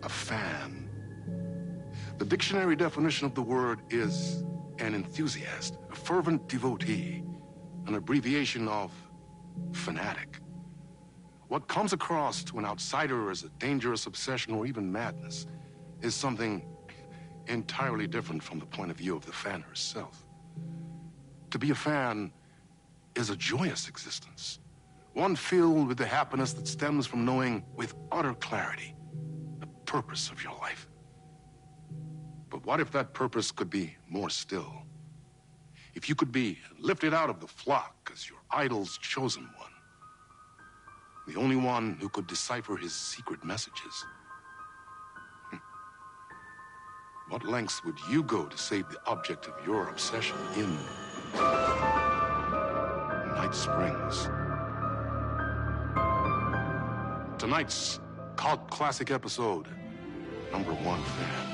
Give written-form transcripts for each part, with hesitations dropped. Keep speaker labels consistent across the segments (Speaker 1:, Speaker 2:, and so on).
Speaker 1: A fan. The dictionary definition of the word is an enthusiast, a fervent devotee, an abbreviation of fanatic. What comes across to an outsider as a dangerous obsession or even madness is something entirely different from the point of view of the fan herself. To be a fan is a joyous existence, one filled with the happiness that stems from knowing with utter clarity the purpose of your life. But what if that purpose could be more still? If you could be lifted out of the flock as your idol's chosen one, the only one who could decipher his secret messages. What lengths would you go to save the object of your obsession in Night Springs? Tonight's cult classic episode, number 1 fan.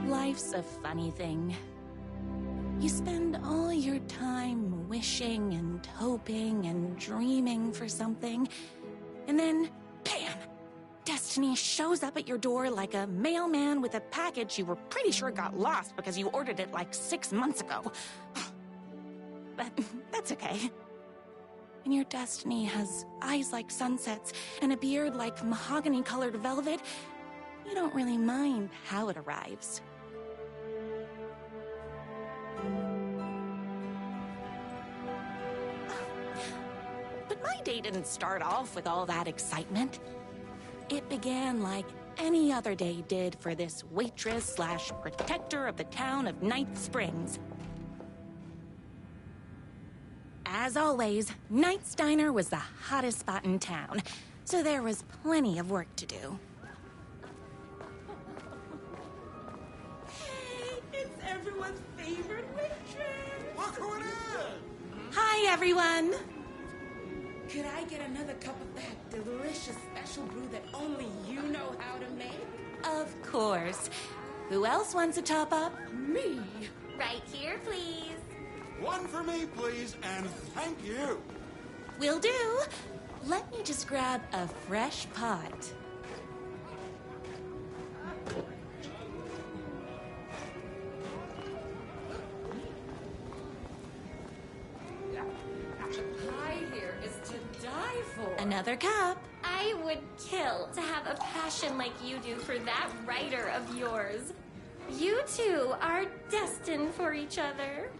Speaker 2: Life's a funny thing. You spend all your time wishing and hoping and dreaming for something, and then, bam! Destiny shows up at your door like a mailman with a package you were pretty sure got lost because you ordered it like 6 months ago. But that's okay. When your destiny has eyes like sunsets and a beard like mahogany-colored velvet, you don't really mind how it arrives. But my day didn't start off with all that excitement. It began like any other day did for this waitress/protector of the town of Night Springs. As always, Knight's Diner was the hottest spot in town, so there was plenty of work to do.
Speaker 3: Hey, it's everyone's favorite waitress.
Speaker 4: Look who it is!
Speaker 2: Hi, everyone!
Speaker 3: Could I get another cup of that delicious special brew that only you know how to make?
Speaker 2: Of course. Who else wants a top-up?
Speaker 3: Me?
Speaker 5: Right here, please.
Speaker 4: One for me, please, and thank you.
Speaker 2: Will do. Let me just grab a fresh pot.
Speaker 3: Pie here is to die for.
Speaker 2: Another cup.
Speaker 5: I would kill to have a passion like you do for that writer of yours. You two are destined for each other.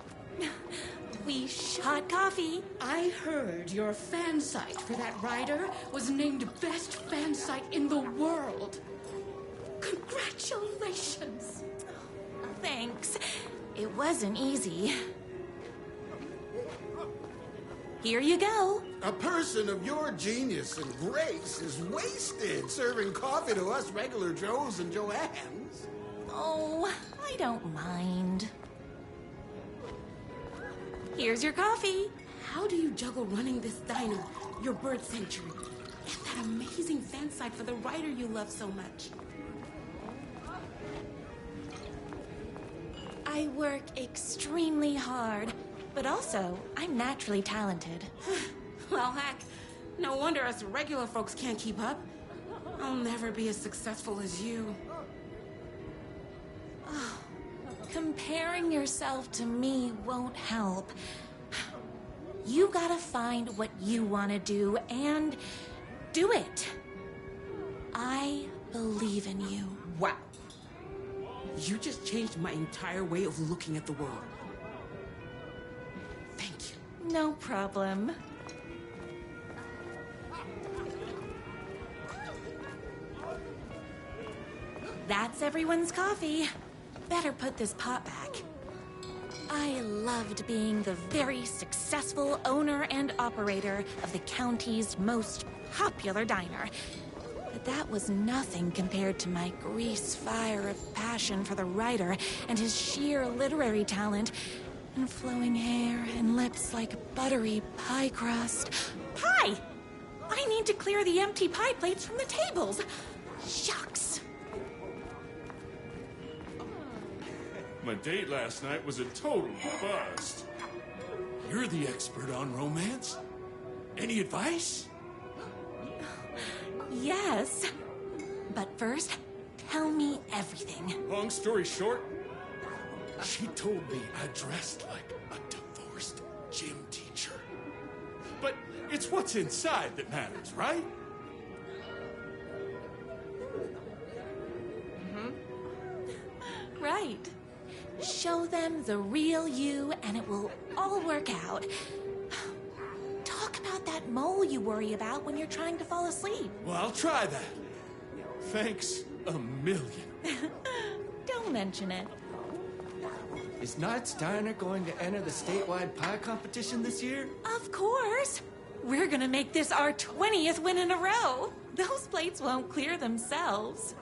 Speaker 2: We hot coffee.
Speaker 3: I heard your fan site for that writer was named best fan site in the world. Congratulations.
Speaker 2: Thanks. It wasn't easy. Here you go.
Speaker 4: A person of your genius and grace is wasted serving coffee to us regular Joes and Joannes.
Speaker 2: Oh, I don't mind. Here's your coffee.
Speaker 3: How do you juggle running this diner, your bird sanctuary, and that amazing fan site for the writer you love so much?
Speaker 2: I work extremely hard, but also I'm naturally talented.
Speaker 3: Well, heck, no wonder us regular folks can't keep up. I'll never be as successful as you.
Speaker 2: Comparing yourself to me won't help. You gotta find what you want to do and do it. I believe in you.
Speaker 3: Wow. You just changed my entire way of looking at the world. Thank you.
Speaker 2: No problem. That's everyone's coffee. Better put this pot back. I loved being the very successful owner and operator of the county's most popular diner. But that was nothing compared to my grease fire of passion for the writer and his sheer literary talent, and flowing hair and lips like buttery pie crust. Pie! I need to clear the empty pie plates from the tables. Shucks.
Speaker 6: My date last night was a total bust. You're the expert on romance. Any advice?
Speaker 2: Yes. But first, tell me everything.
Speaker 6: Long story short, she told me I dressed like a divorced gym teacher. But it's what's inside that matters, right?
Speaker 2: Right. Show them the real you and it will all work out. Talk about that mole you worry about when you're trying to fall asleep.
Speaker 6: Well, I'll try that. Thanks a million.
Speaker 2: Don't mention it.
Speaker 7: Is Knight's Diner going to enter the statewide pie competition this year?
Speaker 2: Of course. We're gonna make this our 20th win in a row. Those plates won't clear themselves.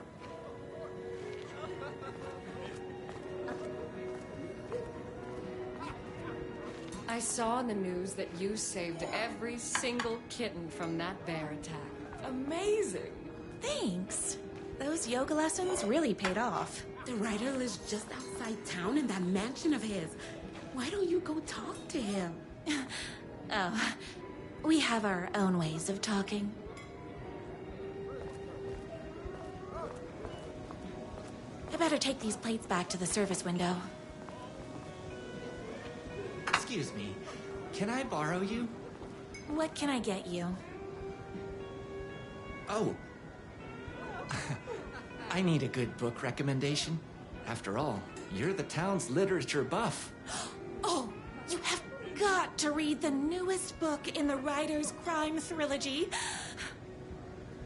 Speaker 8: I saw in the news that you saved every single kitten from that bear attack. Amazing.
Speaker 2: Thanks. Those yoga lessons really paid off.
Speaker 3: The writer lives just outside town in that mansion of his. Why don't you go talk to him?
Speaker 2: Oh, we have our own ways of talking. I better take these plates back to the service window.
Speaker 7: Excuse me, can I borrow you?
Speaker 2: What can I get you?
Speaker 7: Oh. I need a good book recommendation. After all, you're the town's literature buff.
Speaker 2: Oh, you have got to read the newest book in the Writer's Crime Trilogy.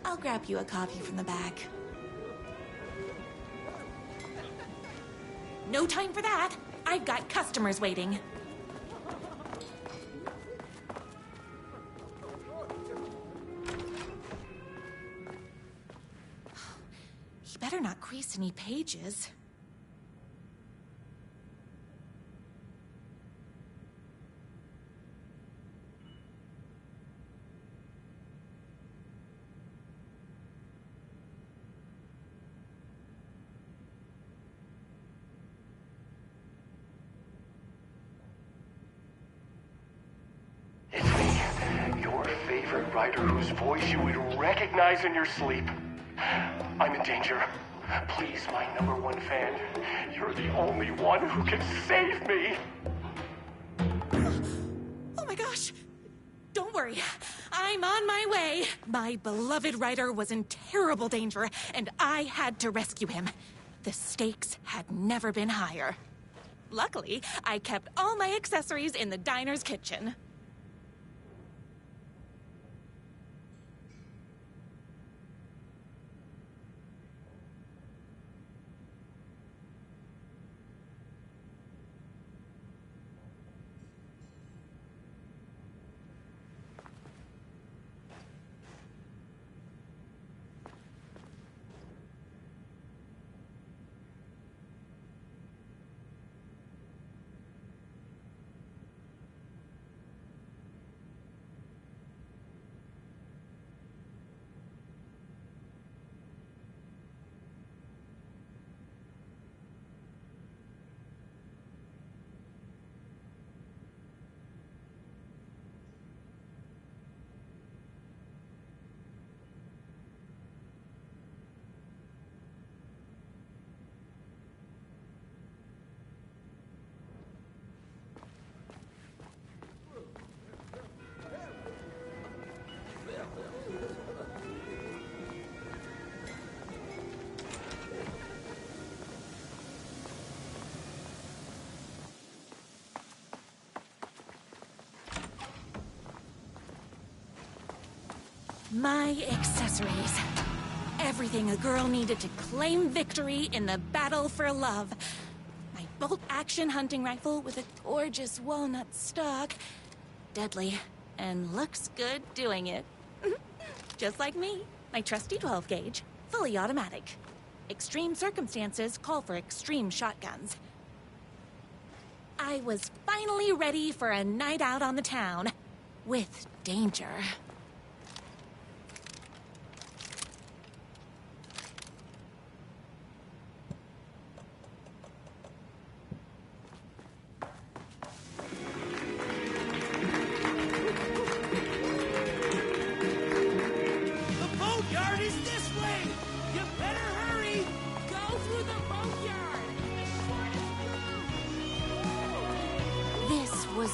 Speaker 2: I'll grab you a copy from the back. No time for that. I've got customers waiting. He better not crease any pages.
Speaker 9: It's me, your favorite writer whose voice you would recognize in your sleep. I'm in danger. Please, my #1 fan, you're the only one who can save me.
Speaker 2: Oh my gosh! Don't worry, I'm on my way. My beloved writer was in terrible danger, and I had to rescue him. The stakes had never been higher. Luckily, I kept all my accessories in the diner's kitchen. My accessories. Everything a girl needed to claim victory in the battle for love. My bolt-action hunting rifle with a gorgeous walnut stock. Deadly, and looks good doing it. Just like me. My trusty 12 gauge, fully automatic. Extreme circumstances call for extreme shotguns. I was finally ready for a night out on the town. With danger.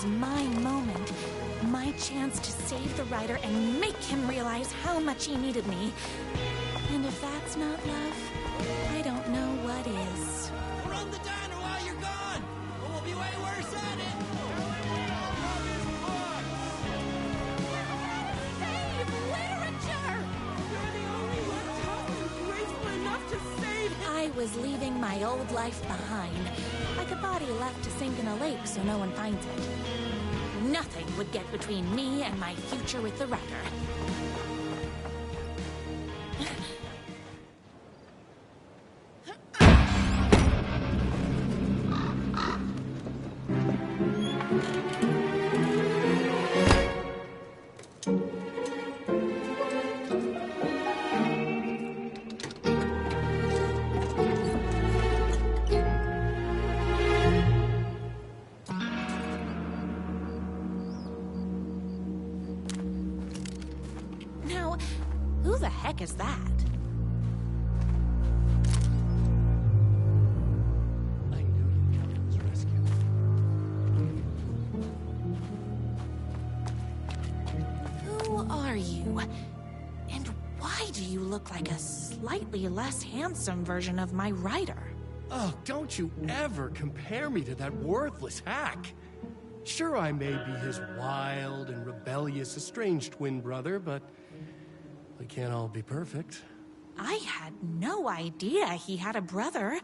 Speaker 2: My moment, my chance to save the writer and make him realize how much he needed me. And if that's not love, I don't know what is.
Speaker 10: Run the diner while you're gone, or we'll be way worse at it.
Speaker 2: Save literature!
Speaker 3: You're the only one tough and graceful enough to save him.
Speaker 2: I was leaving my old life behind, like a body left to sink in a lake so no one finds it. Nothing would get between me and my future with the writer. Who the heck is that?
Speaker 6: I knew you'd come to his rescue.
Speaker 2: Who are you? And why do you look like a slightly less handsome version of my writer?
Speaker 6: Oh, don't you ever compare me to that worthless hack. Sure, I may be his wild and rebellious estranged twin brother, but we can't all be perfect.
Speaker 2: I had no idea he had a brother.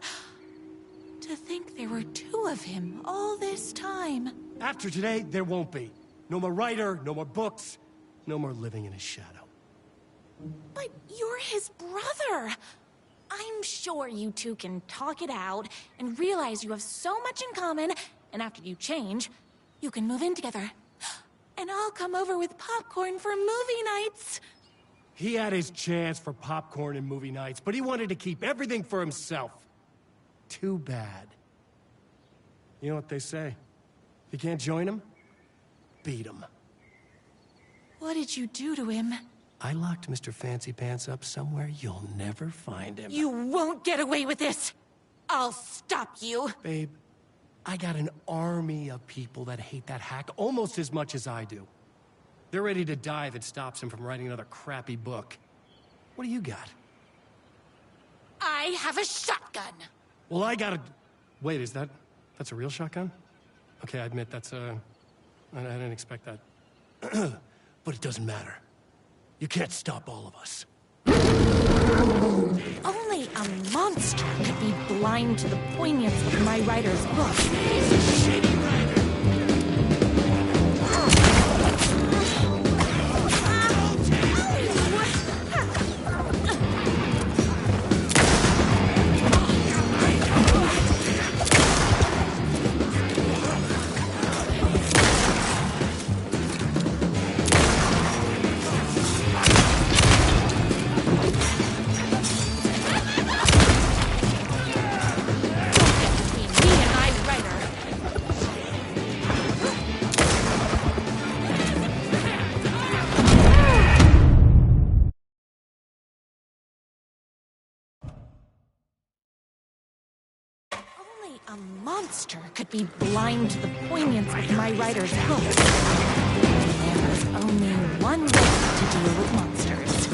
Speaker 2: To think there were two of him all this time.
Speaker 6: After today, there won't be. No more writer, no more books, no more living in his shadow.
Speaker 2: But you're his brother. I'm sure you two can talk it out and realize you have so much in common, and after you change, you can move in together. And I'll come over with popcorn for movie nights.
Speaker 6: He had his chance for popcorn and movie nights, but he wanted to keep everything for himself. Too bad. You know what they say? If you can't join him, beat him.
Speaker 2: What did you do to him?
Speaker 6: I locked Mr. Fancy Pants up somewhere you'll never find him.
Speaker 2: You won't get away with this! I'll stop you!
Speaker 6: Babe, I got an army of people that hate that hack almost as much as I do. They're ready to die if it stops him from writing another crappy book. What do you got?
Speaker 2: I have a shotgun!
Speaker 6: Well, I got a... Wait, that's a real shotgun? Okay, I admit that's I didn't expect that. But it doesn't matter. You can't stop all of us.
Speaker 2: Only a monster could be blind to the poignance of my writer's book.
Speaker 10: He's a shitty writer.
Speaker 2: A monster could be blind to the poignance of my writer's book. There's only one way to deal with monsters.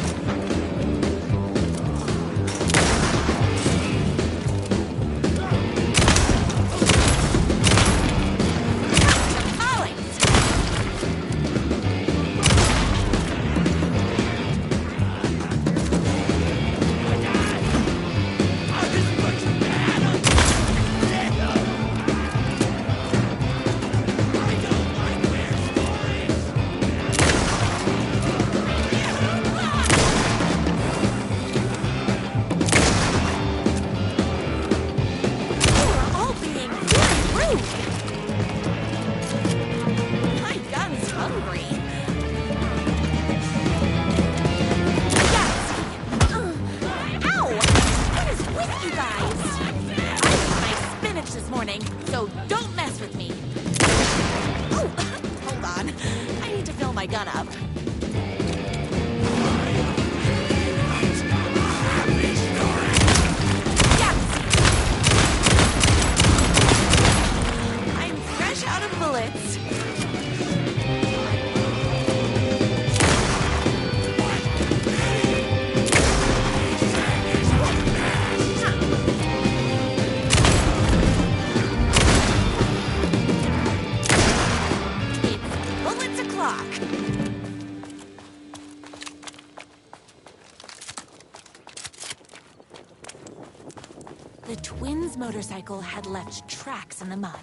Speaker 2: The twins' motorcycle had left tracks in the mud.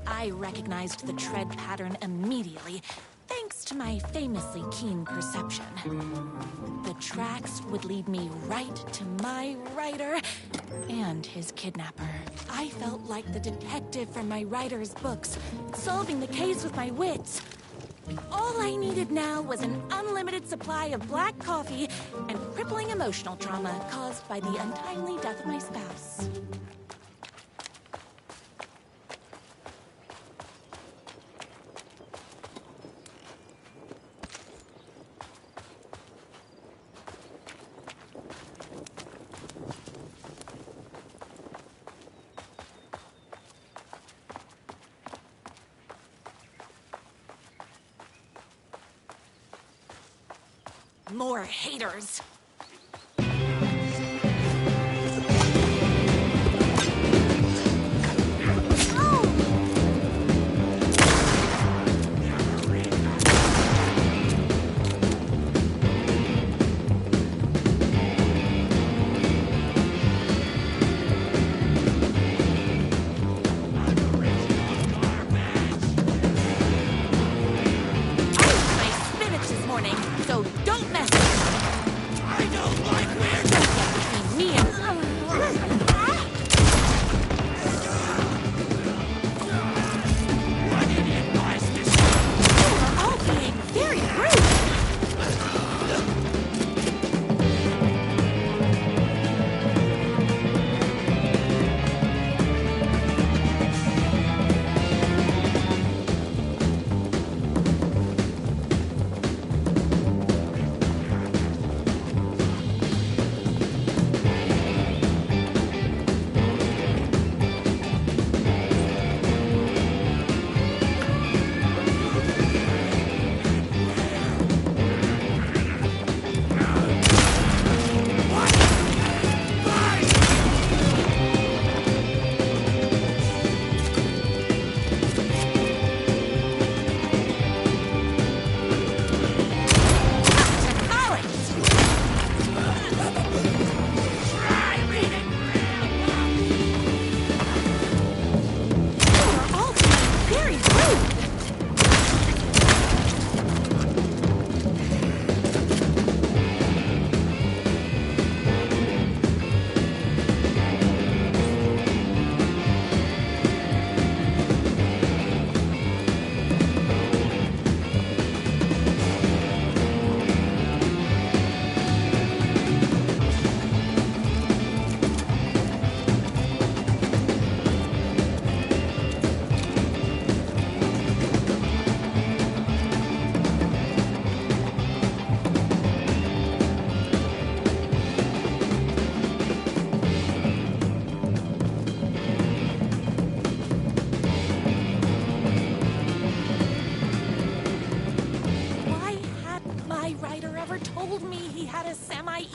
Speaker 2: I recognized the tread pattern immediately, thanks to my famously keen perception. The tracks would lead me right to my rider and his kidnapper. I felt like the detective from my writer's books, solving the case with my wits. All I needed now was an unlimited supply of black coffee and crippling emotional trauma caused by the untimely death of my spouse. More haters.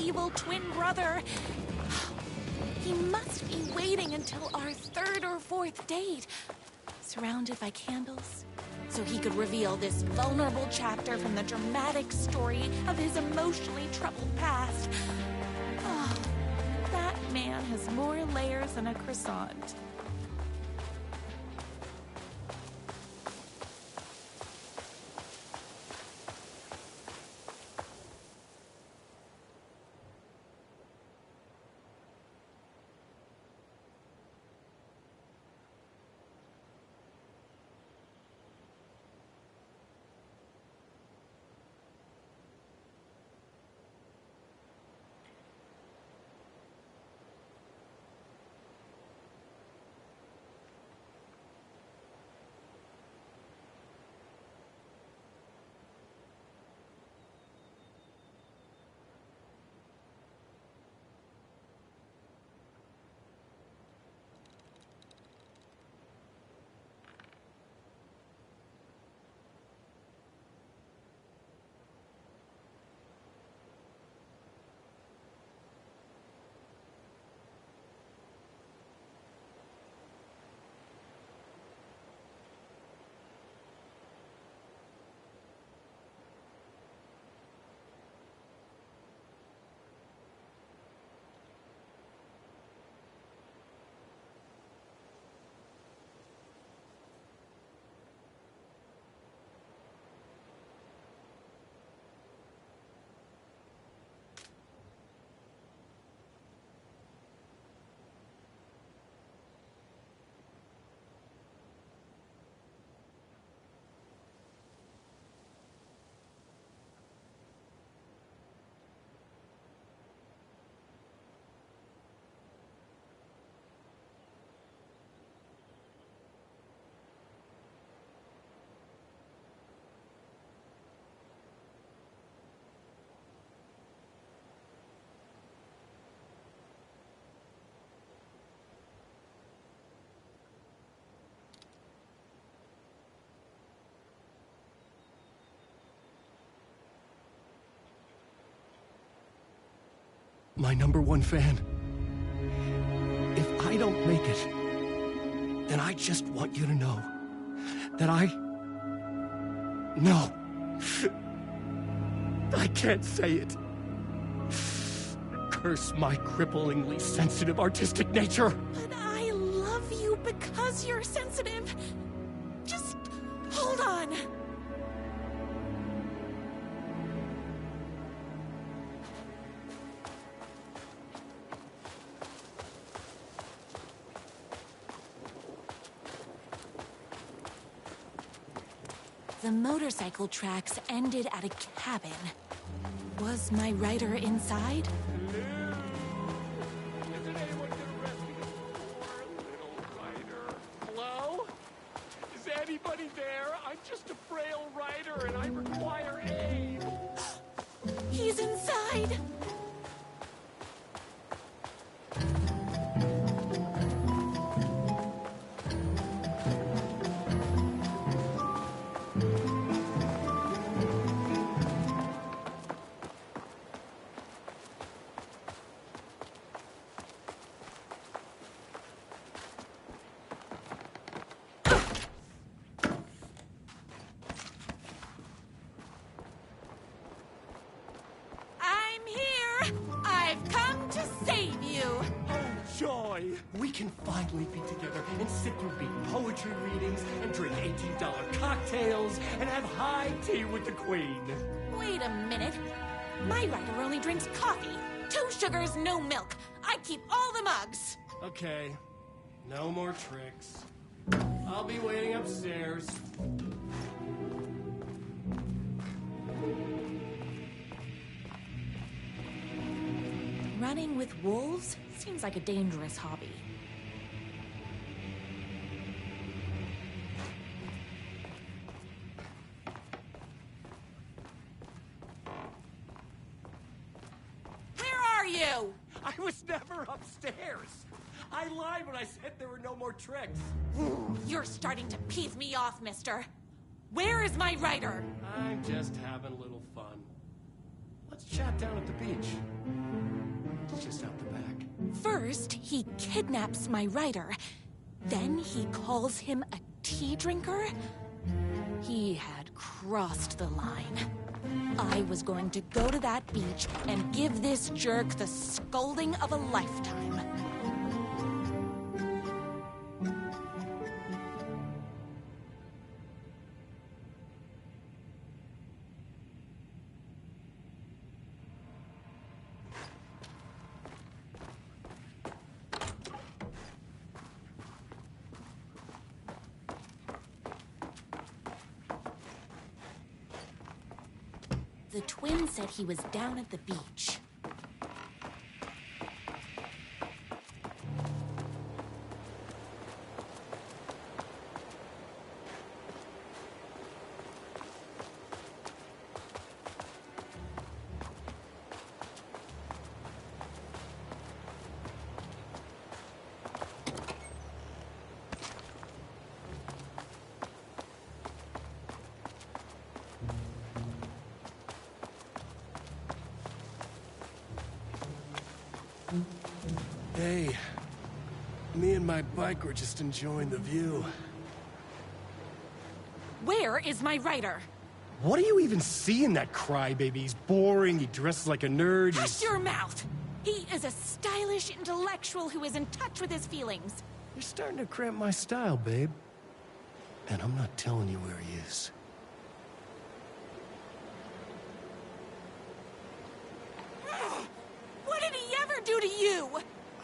Speaker 2: Evil twin brother. He must be waiting until our third or fourth date, surrounded by candles, so he could reveal this vulnerable chapter from the dramatic story of his emotionally troubled past. Oh, that man has more layers than a croissant.
Speaker 6: my #1 fan. If I don't make it, then I just want you to know that No. I can't say it. Curse my cripplingly sensitive artistic nature.
Speaker 2: But I love you because you're sensitive. Just hold on. The motorcycle tracks ended at a cabin. Was my rider inside?
Speaker 6: Hello? Is anybody there? I'm just a frail rider and I require aid.
Speaker 2: He's inside!
Speaker 6: We can finally be together and sit through big poetry readings and drink $18 cocktails and have high tea with the Queen.
Speaker 2: Wait a minute. My rider only drinks coffee. 2 sugars, no milk. I keep all the mugs.
Speaker 6: Okay. No more tricks. I'll be waiting upstairs.
Speaker 2: Running with wolves seems like a dangerous hobby. Where are you?
Speaker 6: I was never upstairs. I lied when I said there were no more tricks.
Speaker 2: You're starting to piss me off, mister. Where is my rider?
Speaker 6: I'm just having a little fun. Let's chat down at the beach. It's just out the back.
Speaker 2: First, he kidnaps my rider. Then he calls him a tea drinker. He had crossed the line. I was going to go to that beach and give this jerk the scolding of a lifetime. The twin said he was down at the beach.
Speaker 6: Hey, me and my bike were just enjoying the view.
Speaker 2: Where is my rider?
Speaker 6: What do you even see in that crybaby? He's boring, he dresses like a nerd.
Speaker 2: Hush your mouth! He is a stylish intellectual who is in touch with his feelings.
Speaker 6: You're starting to cramp my style, babe. And I'm not telling you where he is.
Speaker 2: What did he ever do to you?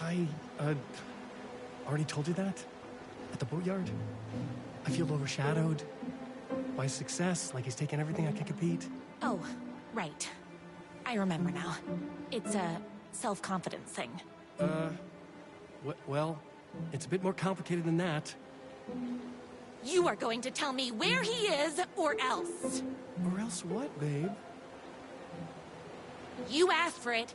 Speaker 6: I, already told you that? At the boatyard? I feel overshadowed by success, like he's taken everything I can compete.
Speaker 2: Oh, right. I remember now. It's a self-confidence thing.
Speaker 6: Well, it's a bit more complicated than that.
Speaker 2: You are going to tell me where he is, or else.
Speaker 6: Or else what, babe?
Speaker 2: You asked for it.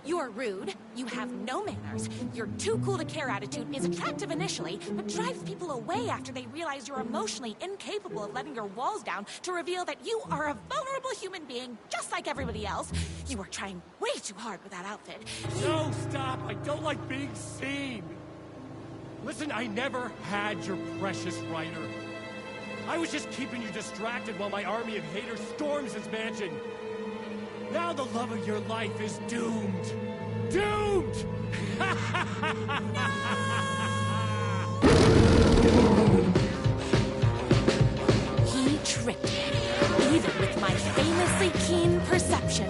Speaker 2: You're rude, you have no manners, your too cool to care attitude is attractive initially, but drives people away after they realize you're emotionally incapable of letting your walls down to reveal that you are a vulnerable human being just like everybody else. You are trying way too hard with that outfit.
Speaker 6: No, stop! I don't like being seen! Listen, I never had your precious writer. I was just keeping you distracted while my army of haters storms his mansion. Now the love of your life is doomed. Doomed!
Speaker 2: He tricked me, even with my famously keen perception.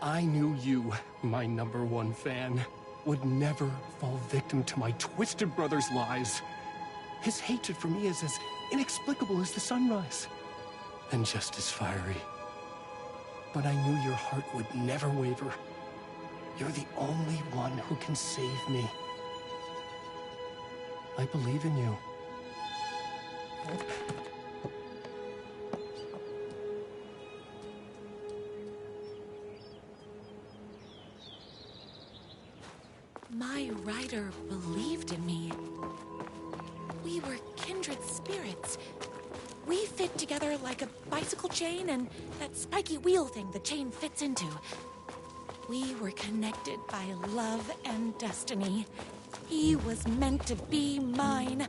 Speaker 6: I knew you, my #1 fan, would never fall victim to my twisted brother's lies. His hatred for me is as inexplicable as the sunrise, and just as fiery. But I knew your heart would never waver. You're the only one who can save me. I believe in you.
Speaker 2: My rider believed in me. We were kindred spirits. We fit together like a bicycle chain and that spiky wheel thing the chain fits into. We were connected by love and destiny. He was meant to be mine,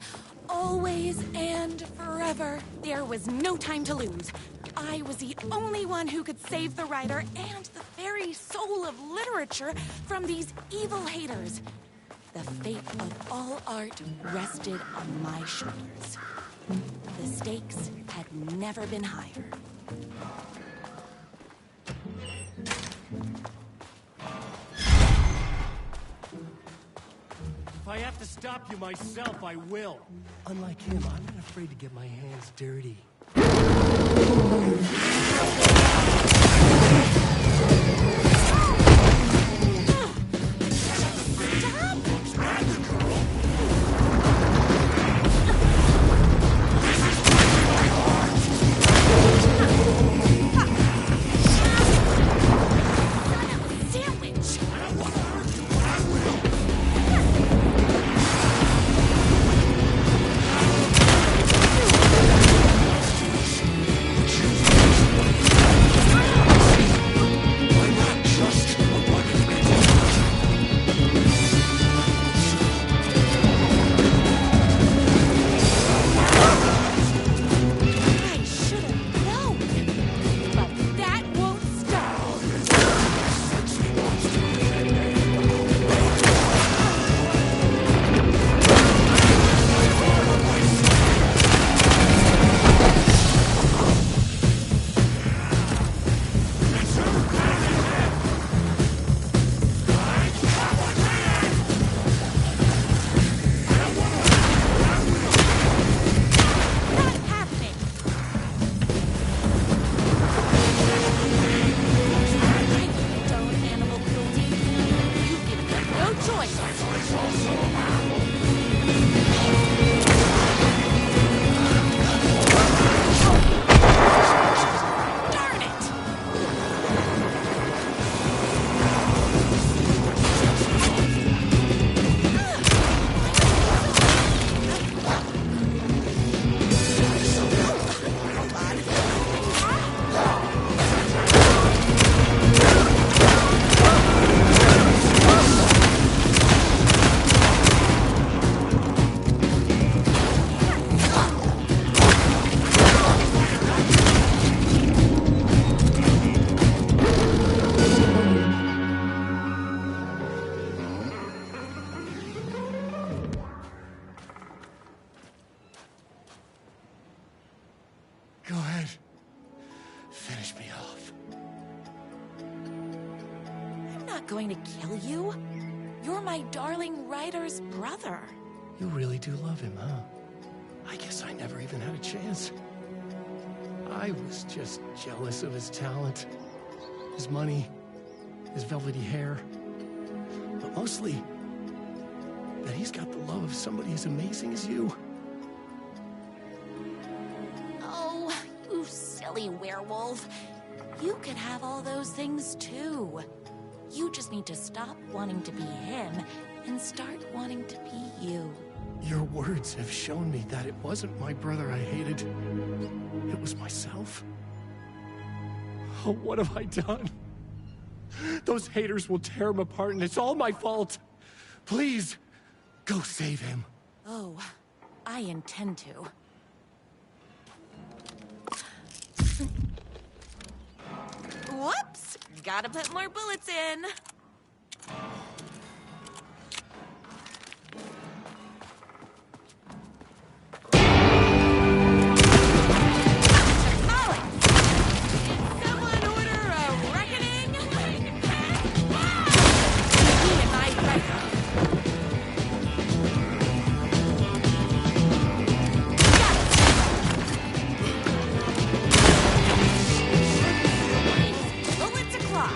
Speaker 2: always and forever. There was no time to lose. I was the only one who could save the writer and the very soul of literature from these evil haters. The fate of all art rested on my shoulders. The stakes had never been higher.
Speaker 6: If I have to stop you myself, I will. Unlike him, I'm not afraid to get my hands dirty. Go ahead. Finish me off.
Speaker 2: I'm not going to kill you. You're my darling writer's brother.
Speaker 6: You really do love him, huh? I guess I never even had a chance. I was just jealous of his talent, his money, his velvety hair. But mostly, that he's got the love of somebody as amazing as you.
Speaker 2: Oh, you silly werewolf. You can have all those things too. You just need to stop wanting to be him and start wanting to be you.
Speaker 6: Your words have shown me that it wasn't my brother I hated. It was myself. Oh, what have I done? Those haters will tear him apart, and it's all my fault. Please, go save him.
Speaker 2: Oh, I intend to. Whoops! Gotta put more bullets in. Bullets o'clock.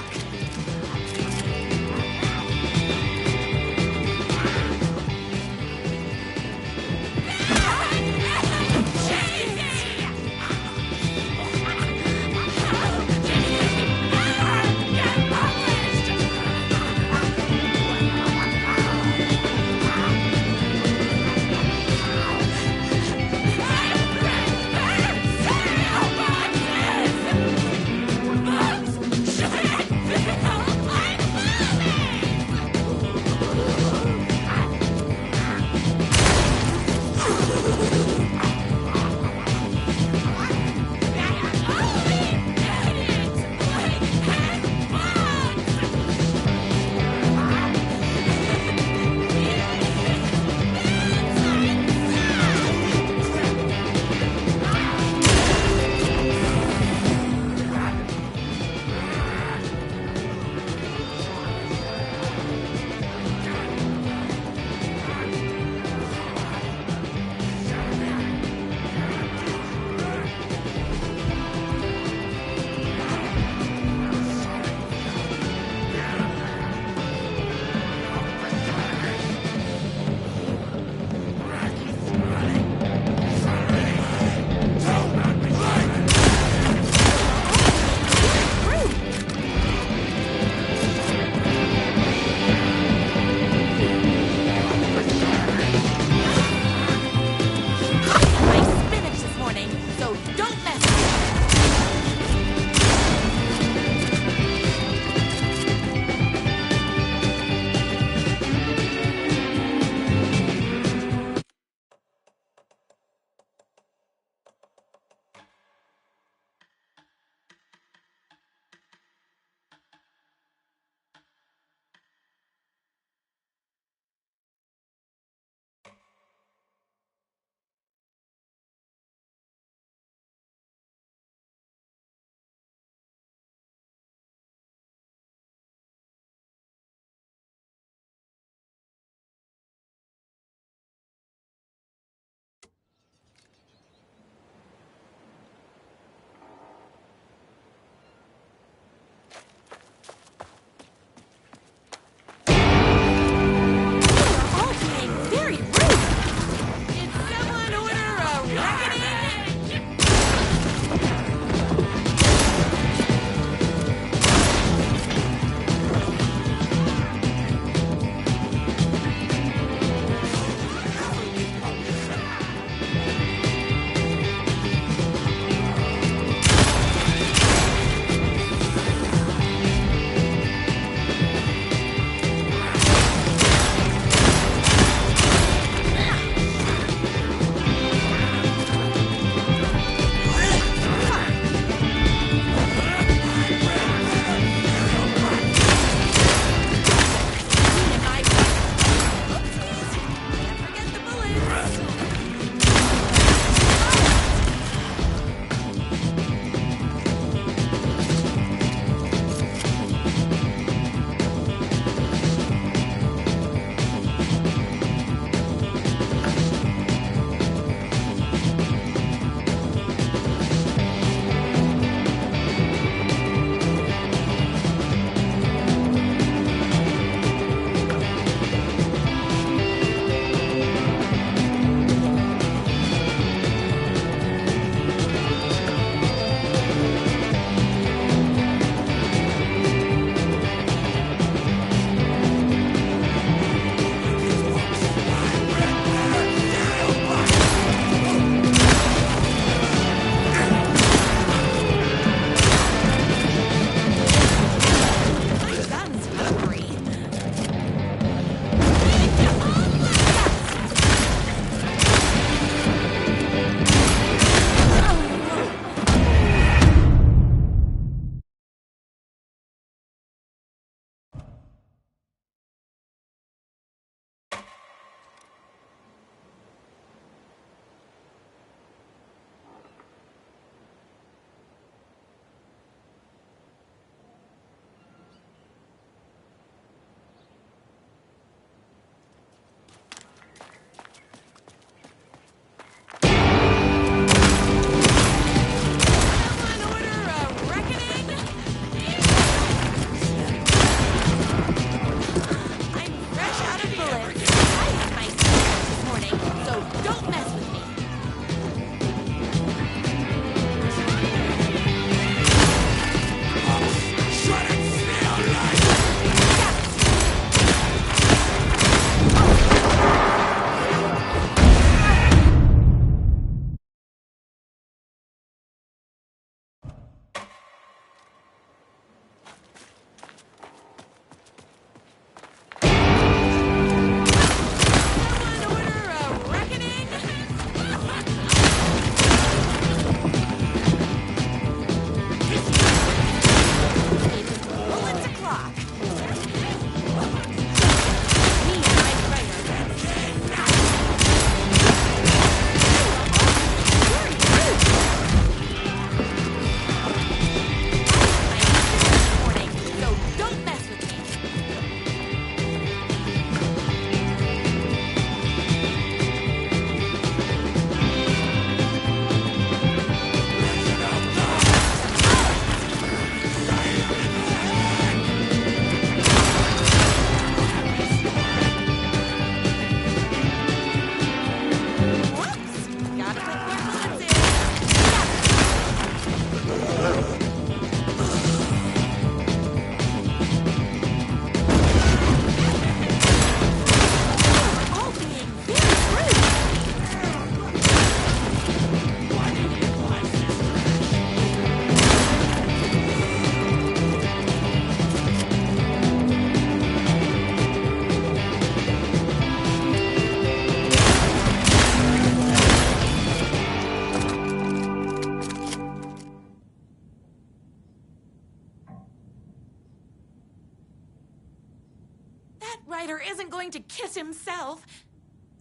Speaker 2: Rider isn't going to kiss himself.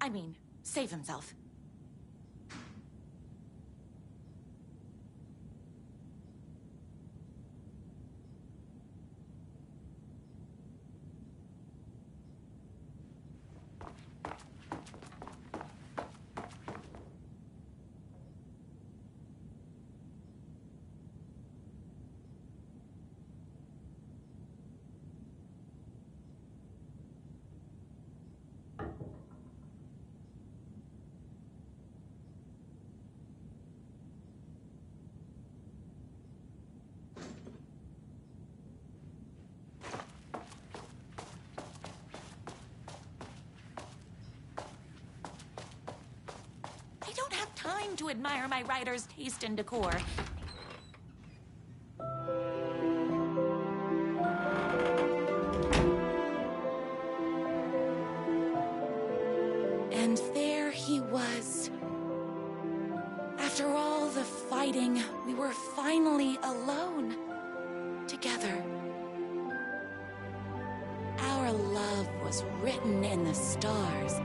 Speaker 2: I mean, save himself. I don't have time to admire my rider's taste and decor. And there he was. After all the fighting, we were finally alone. Together. Our love was written in the stars.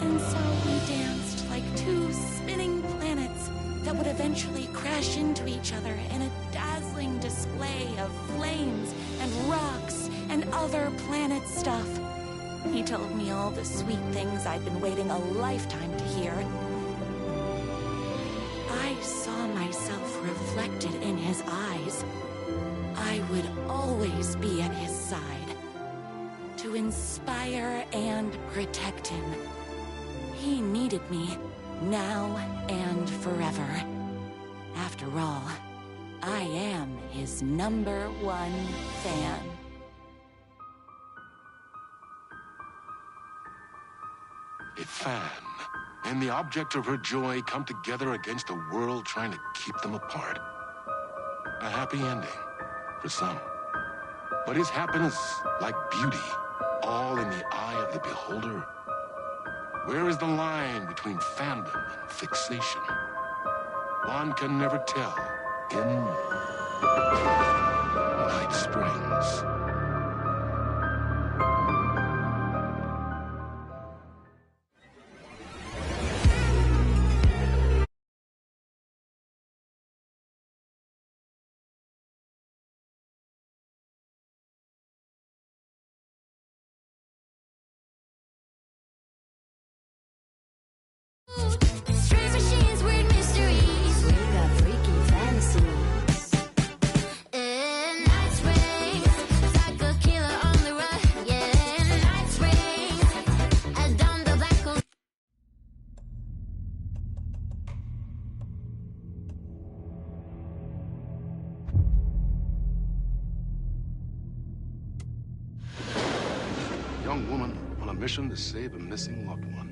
Speaker 2: And so we danced like two spinning planets that would eventually crash into each other in a dazzling display of flames and rocks and other planet stuff. He told me all the sweet things I'd been waiting a lifetime to hear. I saw myself reflected in his eyes. I would always be at his side, to inspire and protect him. He needed me, now and forever. After all, I am his #1 fan.
Speaker 1: A fan and the object of her joy come together against a world trying to keep them apart. A happy ending for some. But is happiness, like beauty, all in the eye of the beholder? Where is the line between fandom and fixation? One can never tell in Night Springs.
Speaker 11: Strange machines, weird mysteries. We got freaky fantasies. And night springs, like a killer on the run. Yeah, night springs, as down the black hole.
Speaker 1: Young woman on a mission to save a missing loved one.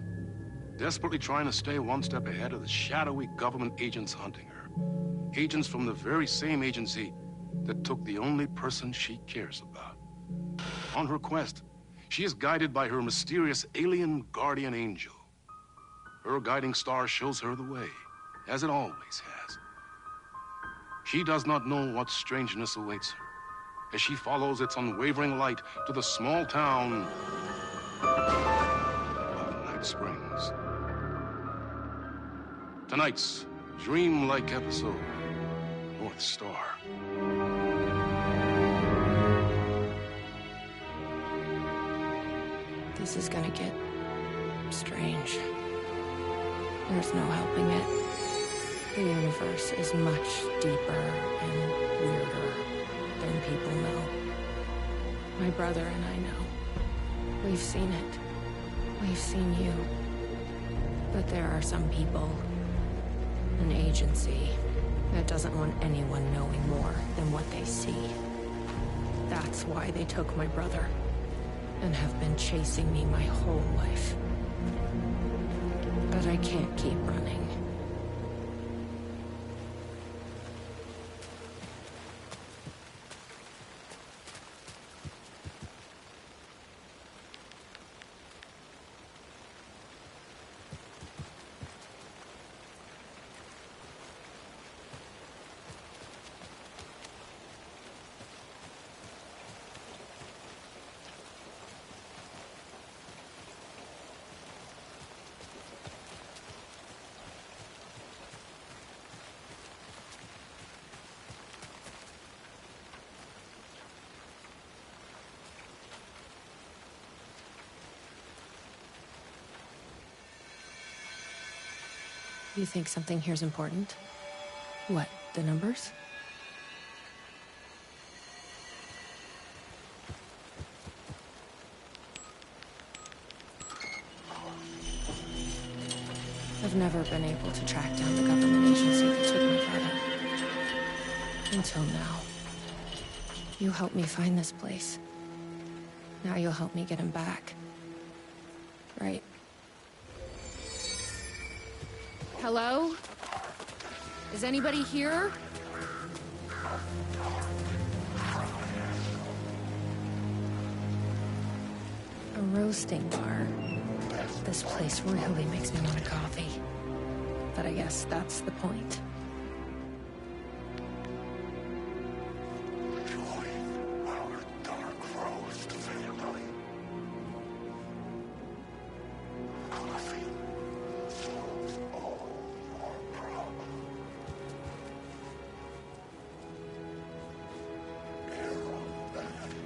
Speaker 1: Desperately trying to stay one step ahead of the shadowy government agents hunting her. Agents from the very same agency that took the only person she cares about. On her quest, she is guided by her mysterious alien guardian angel. Her guiding star shows her the way, as it always has. She does not know what strangeness awaits her as she follows its unwavering light to the small town of Night Springs. Tonight's dreamlike episode, North Star.
Speaker 8: This is gonna get strange. There's no helping it. The universe is much deeper and weirder than people know. My brother and I know. We've seen it. We've seen you. But there are some people, an agency, that doesn't want anyone knowing more than what they see. That's why they took my brother and have been chasing me my whole life. But I can't keep running. You think something here's important? What, the numbers? I've never been able to track down the government agency that took my brother. Until now. You helped me find this place. Now you'll help me get him back. Right? Hello? Is anybody here? A roasting bar. This place really makes me want a coffee. But I guess that's the point.
Speaker 1: Join our Dark Roast family. Coffee solves all your problems. Aromatic.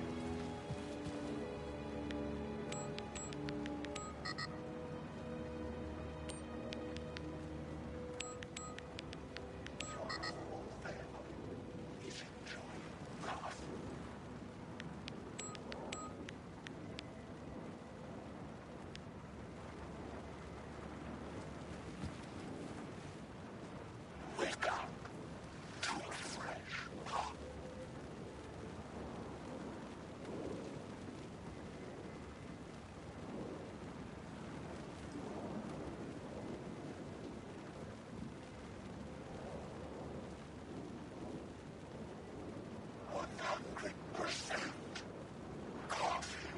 Speaker 1: Wake up to a fresh thought. Coffee.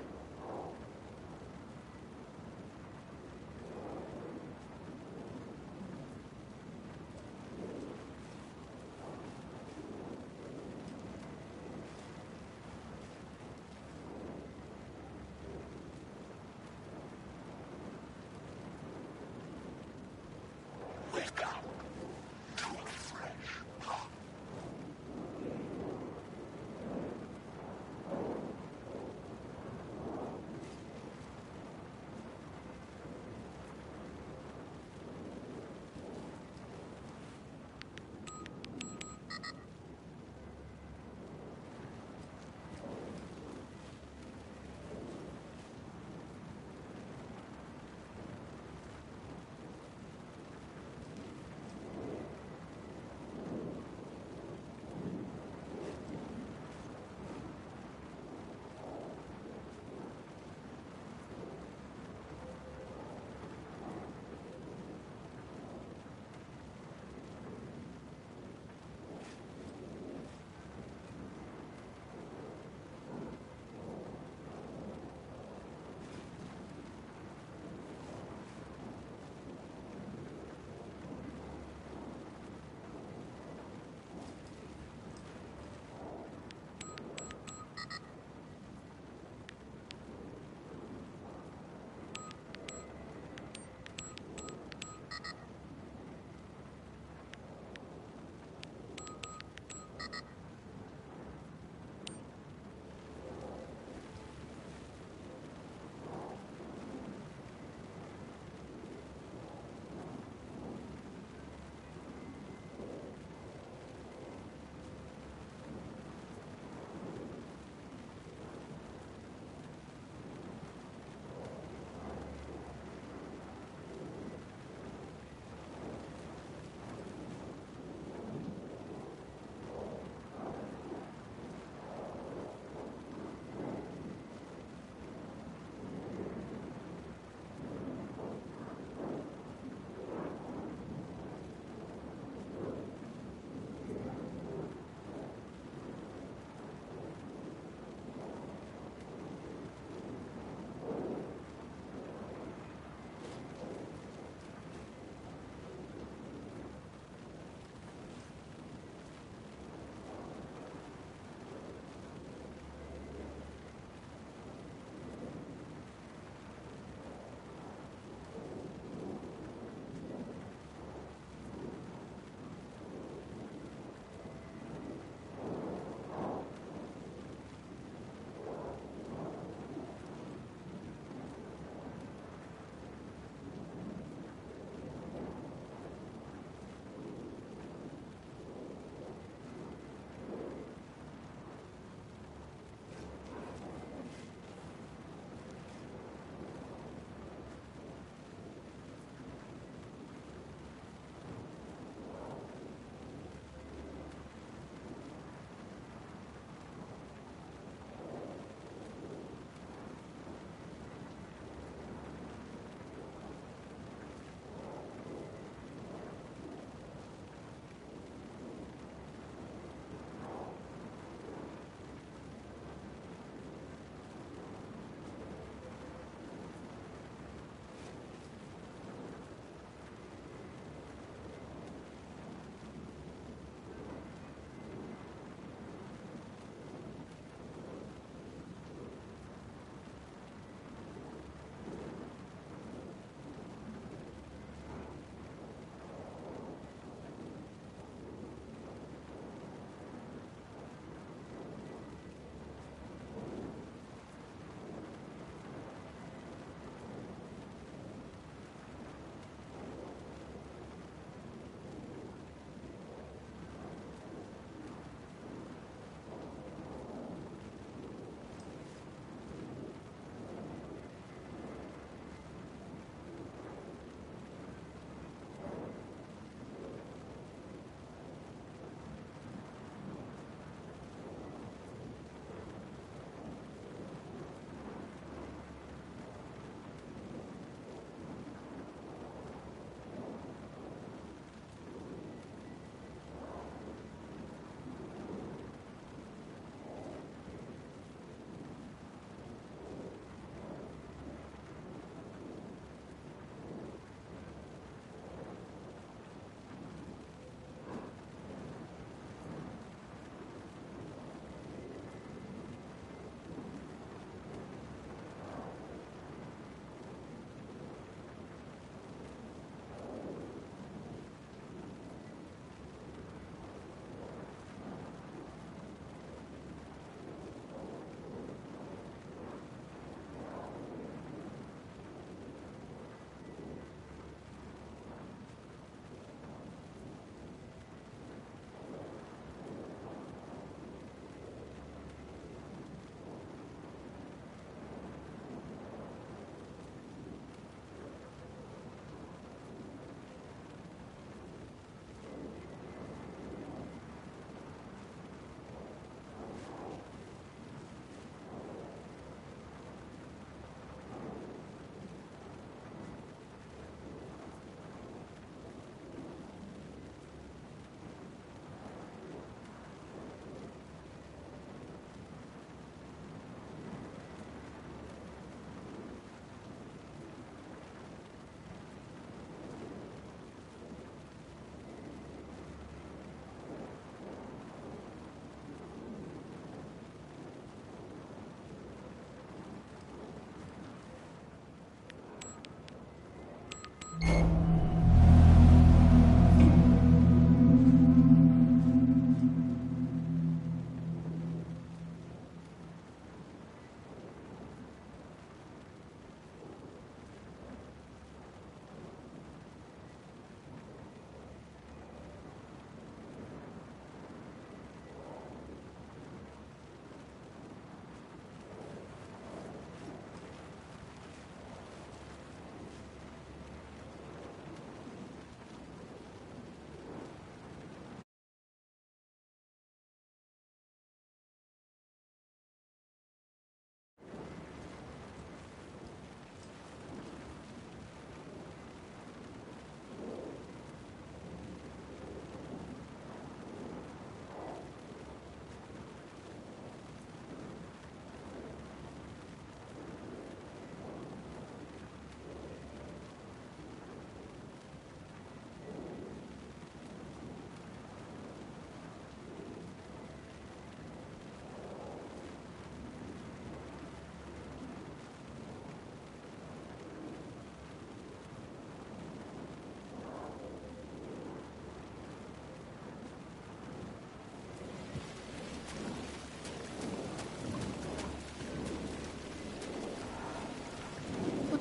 Speaker 1: Wake up to a fresh thought.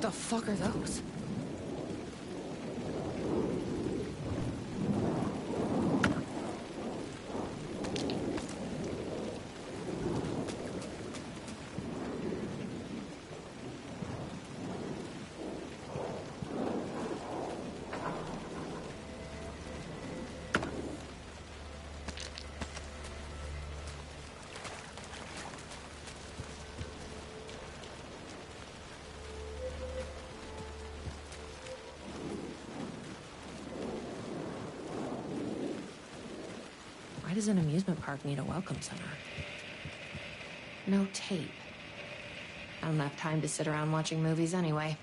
Speaker 8: the fuck are those? Why does an amusement park need a welcome center? No tape. I don't have time to sit around watching movies anyway.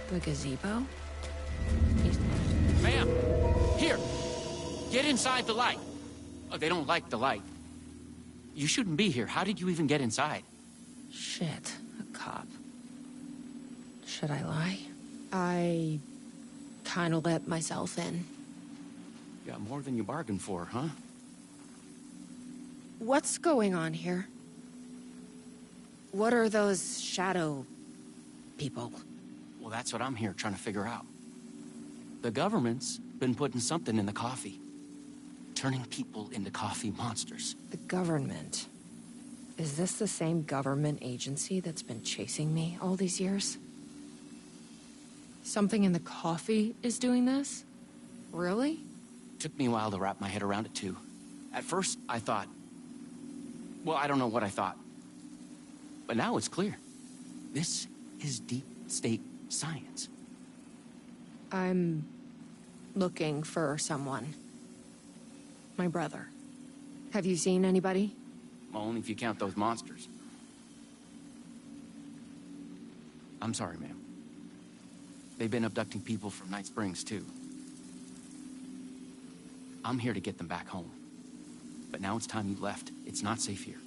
Speaker 8: The gazebo?
Speaker 12: Ma'am! Here! Get inside the light! Oh, they don't like the light. You shouldn't be here. How did you even get inside?
Speaker 8: Shit, a cop. Should I lie? I kinda let myself in.
Speaker 12: Got more than you bargained for, huh?
Speaker 8: What's going on here? What are those shadow people?
Speaker 12: Well, that's what I'm here trying to figure out. The government's been putting something in the coffee. Turning people into coffee monsters.
Speaker 8: The government? Is this the same government agency that's been chasing me all these years? Something in the coffee is doing this? Really?
Speaker 12: Took me a while to wrap my head around it, too. At first, I thought... Well, I don't know what I thought. But now it's clear. This is deep state science.
Speaker 8: I'm looking for someone. My brother. Have you seen anybody?
Speaker 12: Well, only if you count those monsters. I'm sorry, ma'am. They've been abducting people from Night Springs, too. I'm here to get them back home. But now it's time you left. It's not safe here.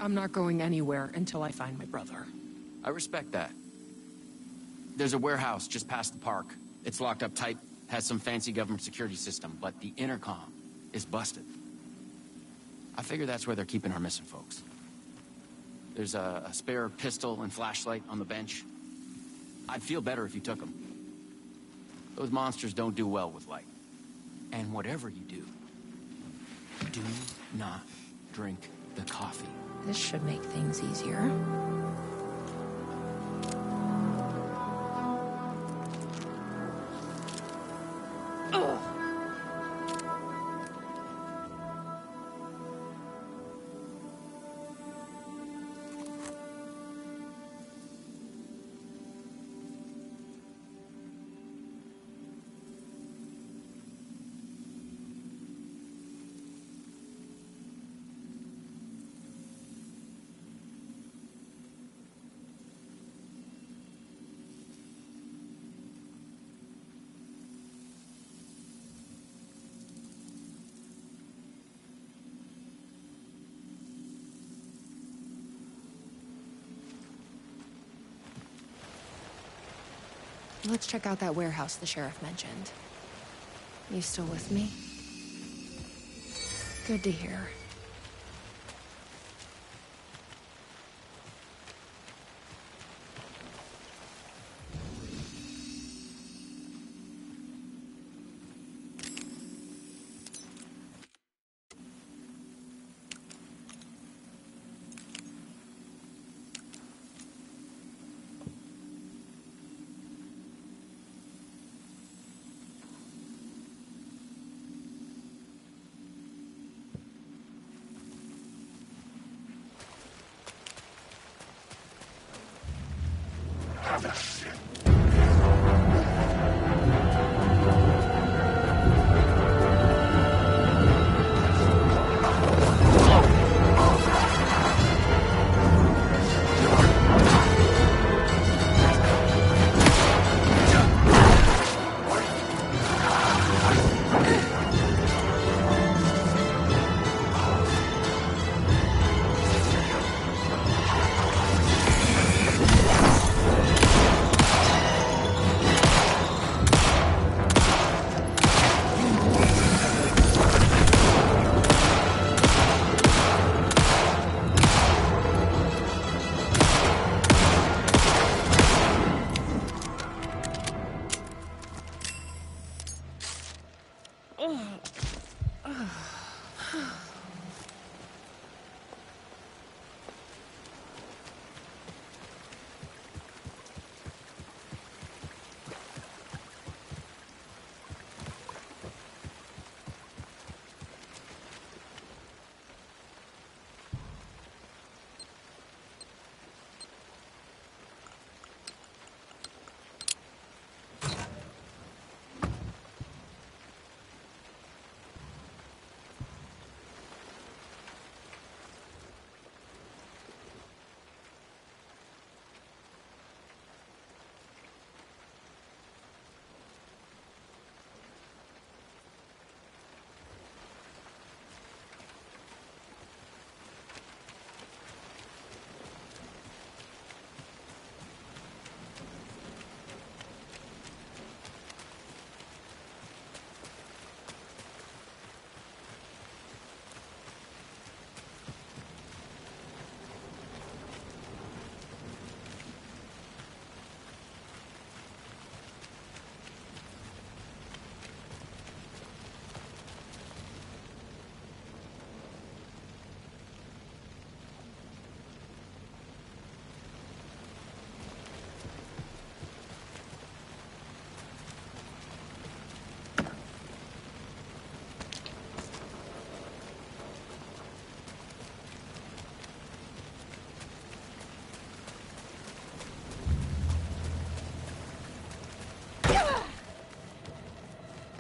Speaker 8: I'm not going anywhere until I find my brother.
Speaker 12: I respect that. There's a warehouse just past the park. It's locked up tight, has some fancy government security system, but the intercom is busted. I figure that's where they're keeping our missing folks. There's a spare pistol and flashlight on the bench. I'd feel better if you took them. Those monsters don't do well with light. And whatever you do not drink the coffee.
Speaker 8: This should make things easier. Let's check out that warehouse the sheriff mentioned. You still with me? Good to hear.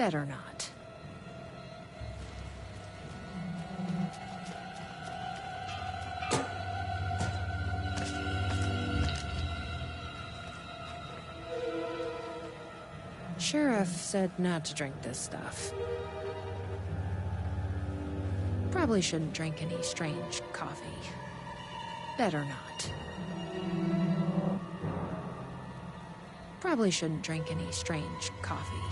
Speaker 8: Better not. Sheriff said not to drink this stuff. Probably shouldn't drink any strange coffee. Better not. Probably shouldn't drink any strange coffee.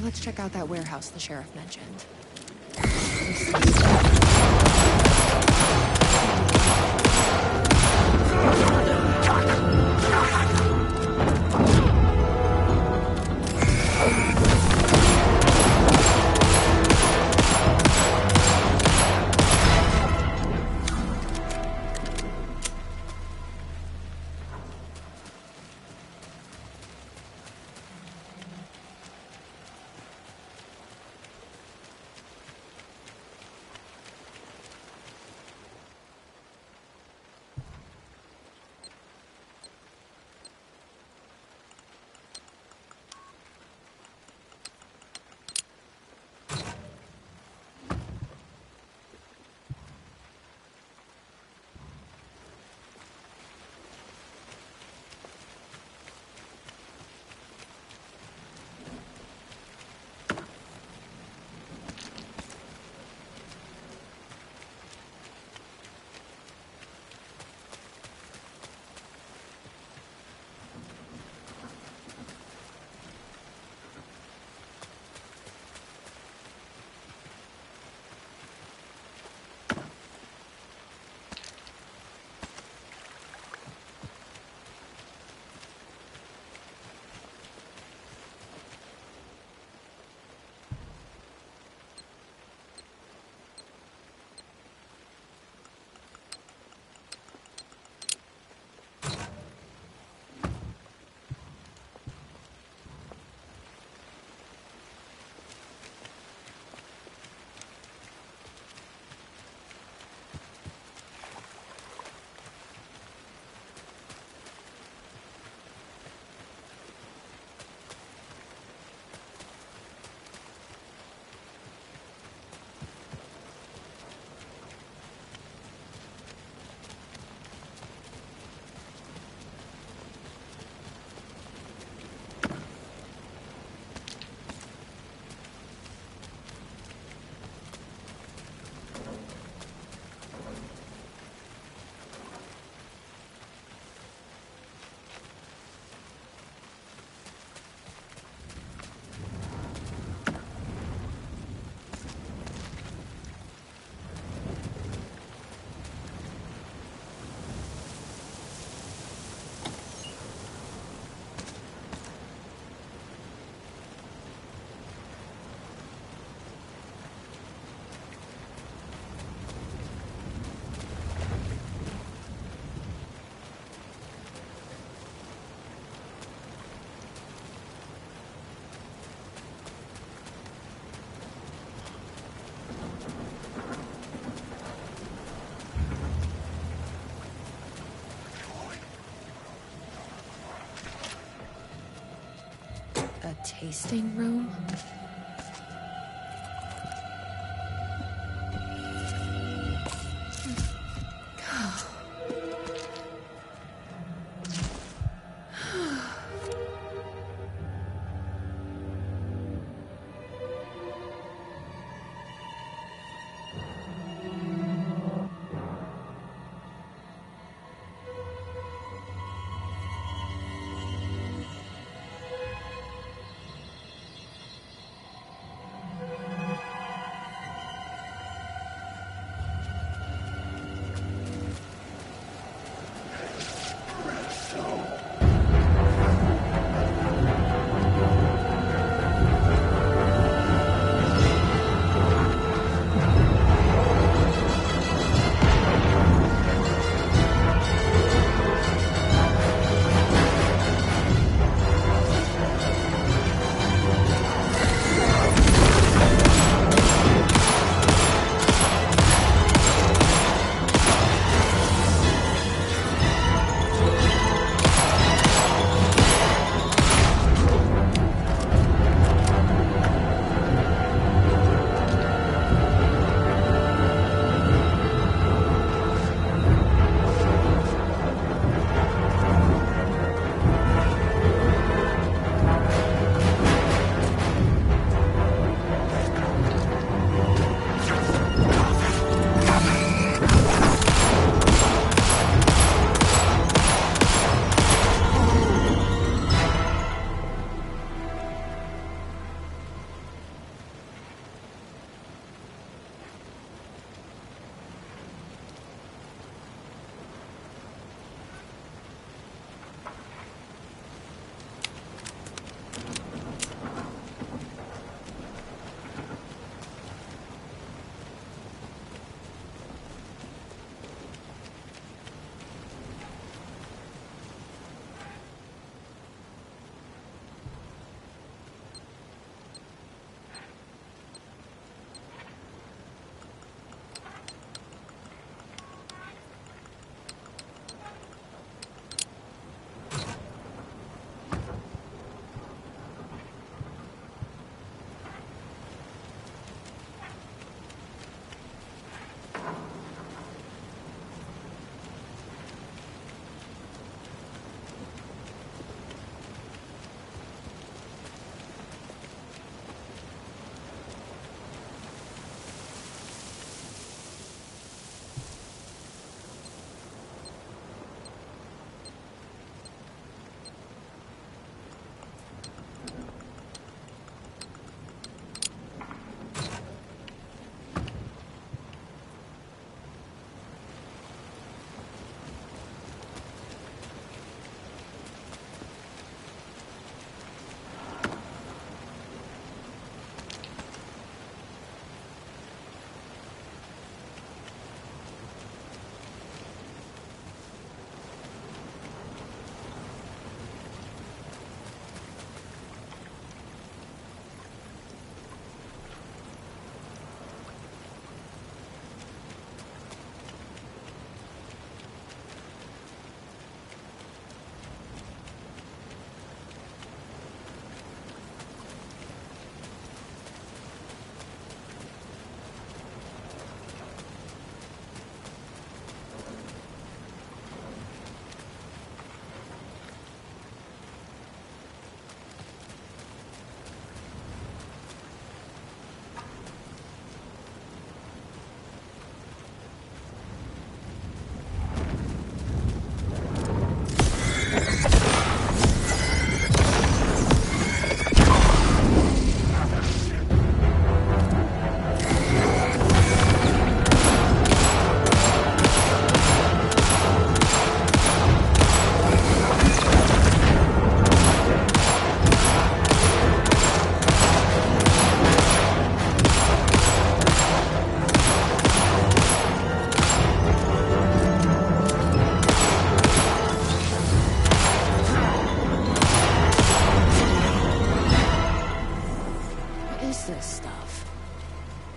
Speaker 8: Let's check out that warehouse the sheriff mentioned. tasting room?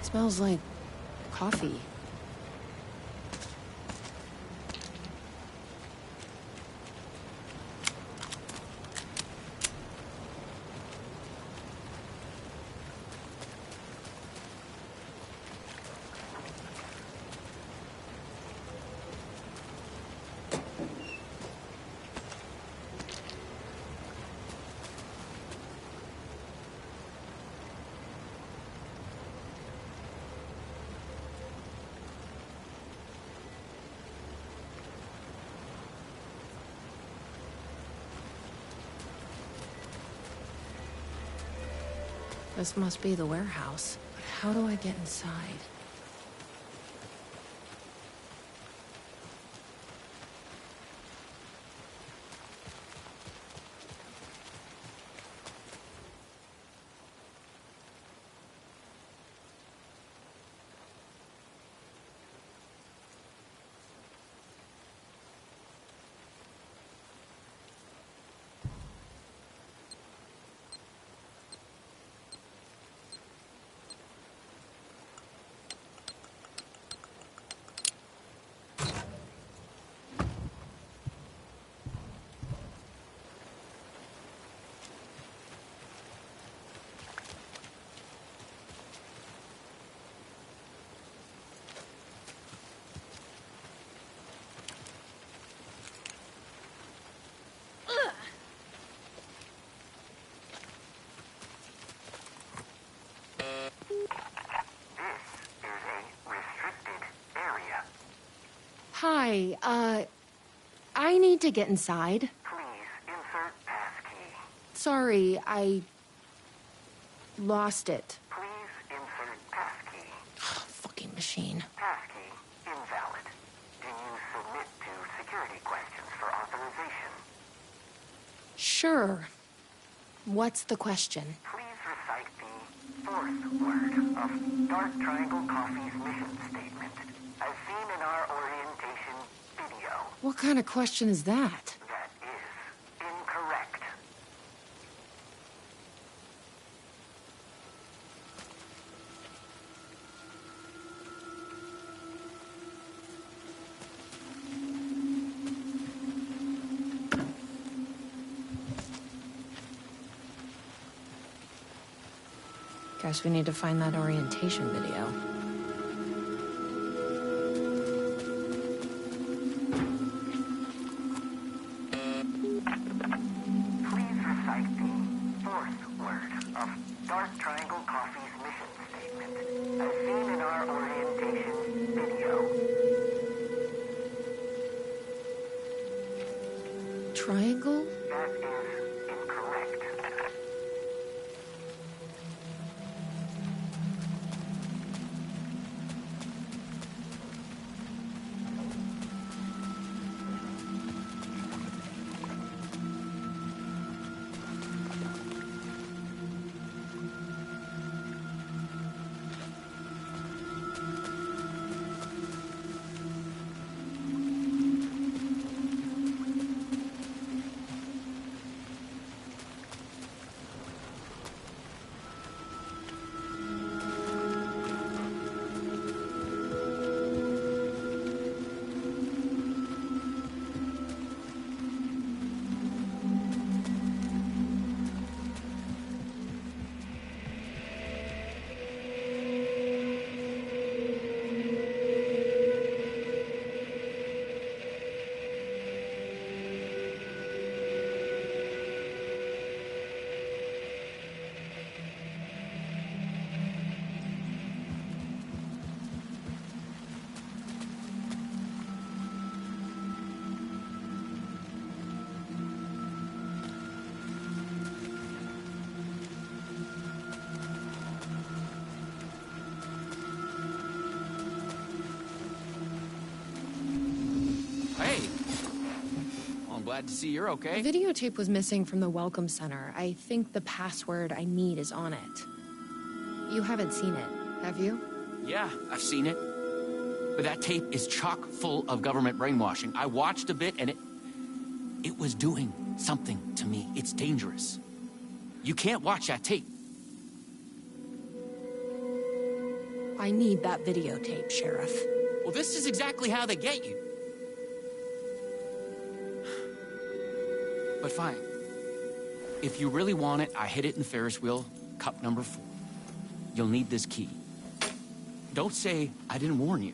Speaker 8: Smells like coffee. This must be the warehouse. But how do I get inside? Hi, I need to get inside.
Speaker 13: Please insert passkey.
Speaker 8: Sorry, I lost it.
Speaker 13: Please insert passkey.
Speaker 8: Fucking machine.
Speaker 13: Passkey invalid. Do you submit to security questions for authorization?
Speaker 8: Sure. What's the question?
Speaker 13: Please recite the fourth word of Dark Triangle Coffee's mission statement, as seen in our orientation video.
Speaker 8: What kind of question is that?
Speaker 13: That is incorrect.
Speaker 8: Guess we need to find that orientation video.
Speaker 13: Please recite the fourth word of Dark Triangle Coffee's mission statement, as seen in our orientation video.
Speaker 8: Triangle?
Speaker 13: That is incorrect.
Speaker 12: Hey! Well, I'm glad to see you're okay.
Speaker 8: The videotape was missing from the Welcome Center. I think the password I need is on it. You haven't seen it, have you?
Speaker 12: Yeah, I've seen it. But that tape is chock full of government brainwashing. I watched a bit and it was doing something to me. It's dangerous. You can't watch that tape.
Speaker 8: I need that videotape, Sheriff.
Speaker 12: Well, this is exactly how they get you. But fine. If you really want it, I hid it in the Ferris wheel, cup number 4. You'll need this key. Don't say I didn't warn you.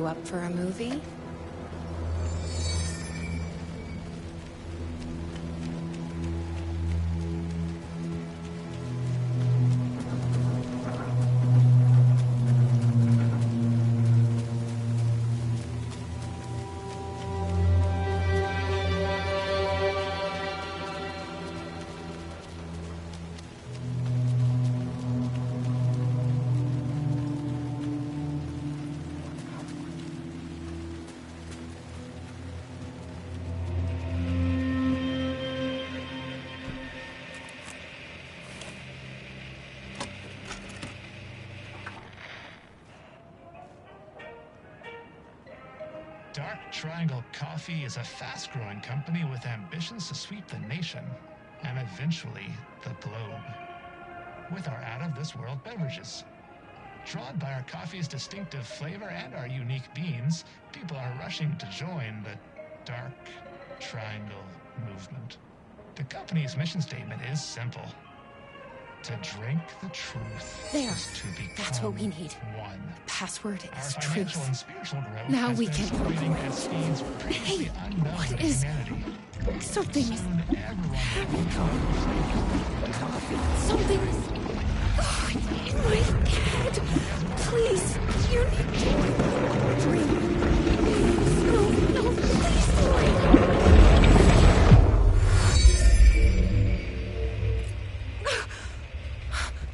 Speaker 8: You up for a movie?
Speaker 14: Dark Triangle Coffee is a fast-growing company with ambitions to sweep the nation and eventually the globe with our out-of-this-world beverages. Drawn by our coffee's distinctive flavor and our unique beans, people are rushing to join the Dark Triangle movement. The company's mission statement is simple: to drink the truth.
Speaker 8: There.
Speaker 14: Is to become
Speaker 8: That's what we need.
Speaker 14: One.
Speaker 8: Password is
Speaker 14: Our financial
Speaker 8: truth.
Speaker 14: and spiritual growth
Speaker 8: Now
Speaker 14: has
Speaker 8: we
Speaker 14: been
Speaker 8: can.
Speaker 14: accelerating at speeds previously
Speaker 8: Hey,
Speaker 14: unknown
Speaker 8: what
Speaker 14: to
Speaker 8: is-
Speaker 14: humanity.
Speaker 8: Something is.
Speaker 14: Soon everyone
Speaker 8: Something is. Oh, in my head. Please, you need to drink. No, please,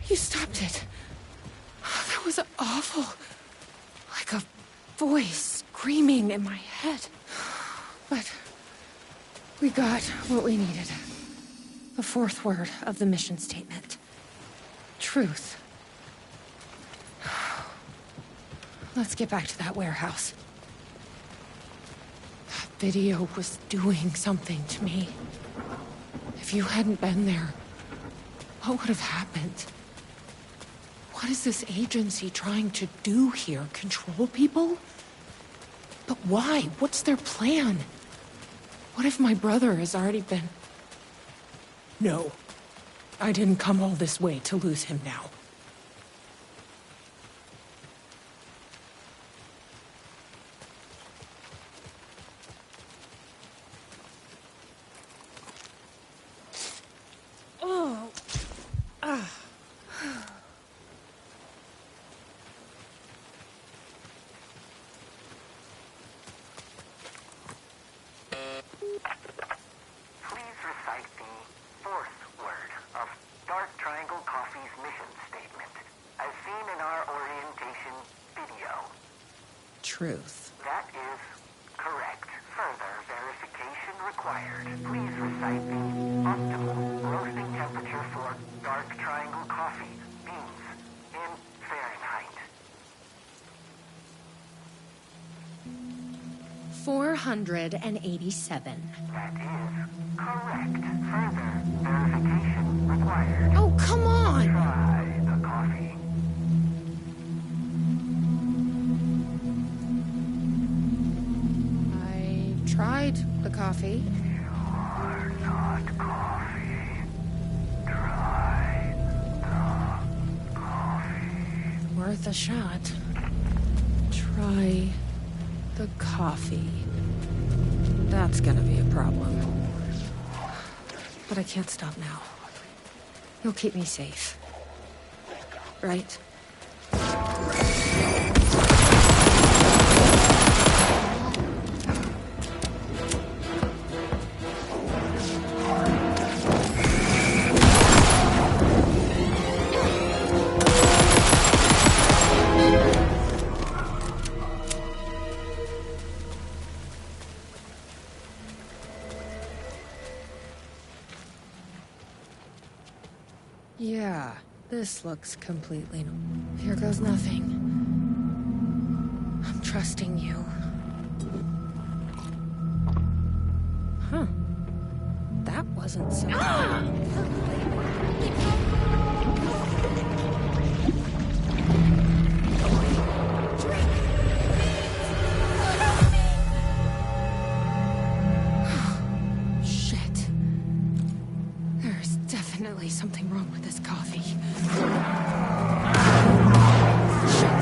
Speaker 8: you stopped it. That was awful. Like a voice screaming in my head. But we got what we needed. The fourth word of the mission statement. Truth. Let's get back to that warehouse. That video was doing something to me. If you hadn't been there, what would have happened? What is this agency trying to do here? Control people? But why? What's their plan? What if my brother has already been... No. I didn't come all this way to lose him now. Oh. Ah.
Speaker 13: Please recite the fourth word of Dark Triangle Coffee's mission statement, as seen in our orientation video.
Speaker 8: Truth.
Speaker 13: That is correct. Further verification required. Please recite the optimal roasting temperature for Dark Triangle Coffee beans in Fahrenheit.
Speaker 8: 487.
Speaker 13: That is correct. Further verification required.
Speaker 8: Oh, come on!
Speaker 13: Try the coffee.
Speaker 8: I tried the coffee.
Speaker 13: You're not coffee. Try the coffee.
Speaker 8: Worth a shot. Try the coffee. That's gonna be a problem. But I can't stop now. You'll keep me safe. Right? Yeah, this looks completely... Here goes nothing. I'm trusting you. Huh. That wasn't so... Shit. There's definitely something wrong with this coffee. Shit.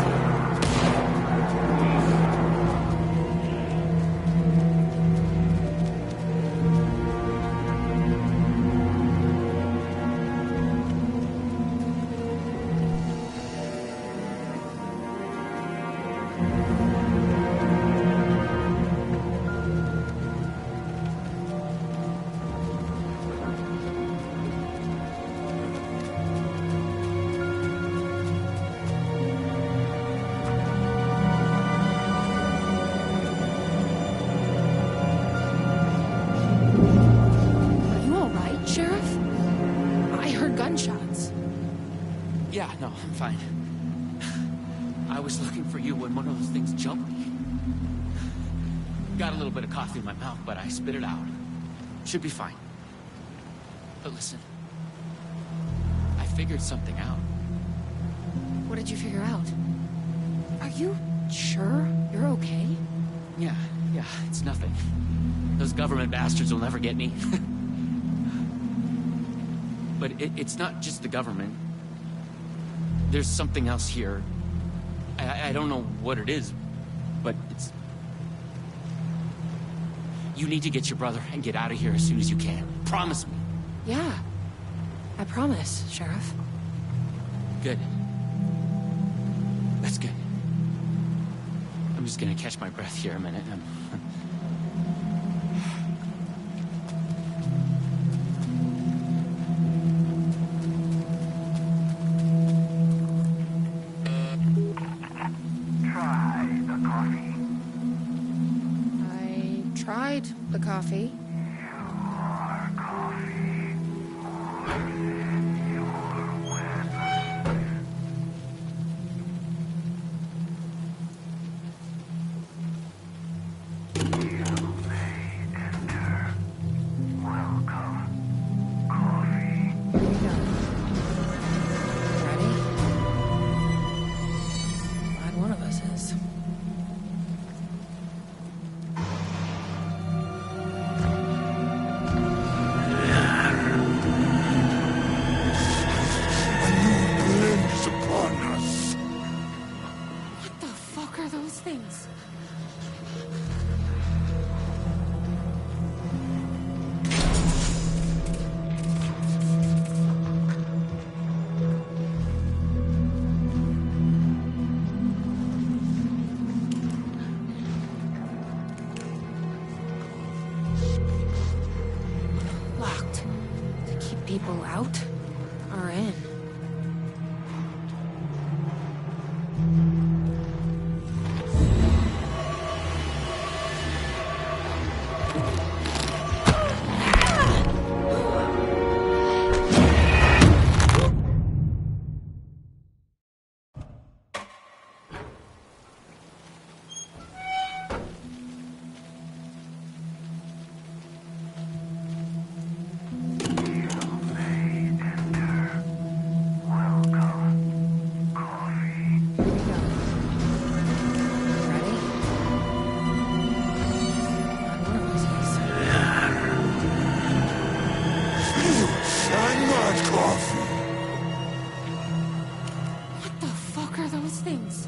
Speaker 12: Yeah, no, I'm fine. I was looking for you when one of those things jumped me. Got a little bit of coffee in my mouth, but I spit it out. Should be fine. But listen, I figured something out.
Speaker 8: What did you figure out? Are you sure you're okay?
Speaker 12: Yeah, it's nothing. Those government bastards will never get me. But it's not just the government. There's something else here. I don't know what it is, but it's... You need to get your brother and get out of here as soon as you can. Promise me.
Speaker 8: Yeah. I promise, Sheriff.
Speaker 12: Good. That's good. I'm just gonna catch my breath here a minute.
Speaker 13: Try the coffee.
Speaker 8: I tried the coffee.
Speaker 13: Your coffee. Your weapons. You may enter. Welcome. Coffee.
Speaker 8: Ready? Glad one of us is.
Speaker 1: Is upon us.
Speaker 8: What the fuck are those things? Locked. To keep people out or in. What the fuck are those things?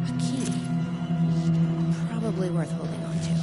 Speaker 8: A key. Probably worth holding on to.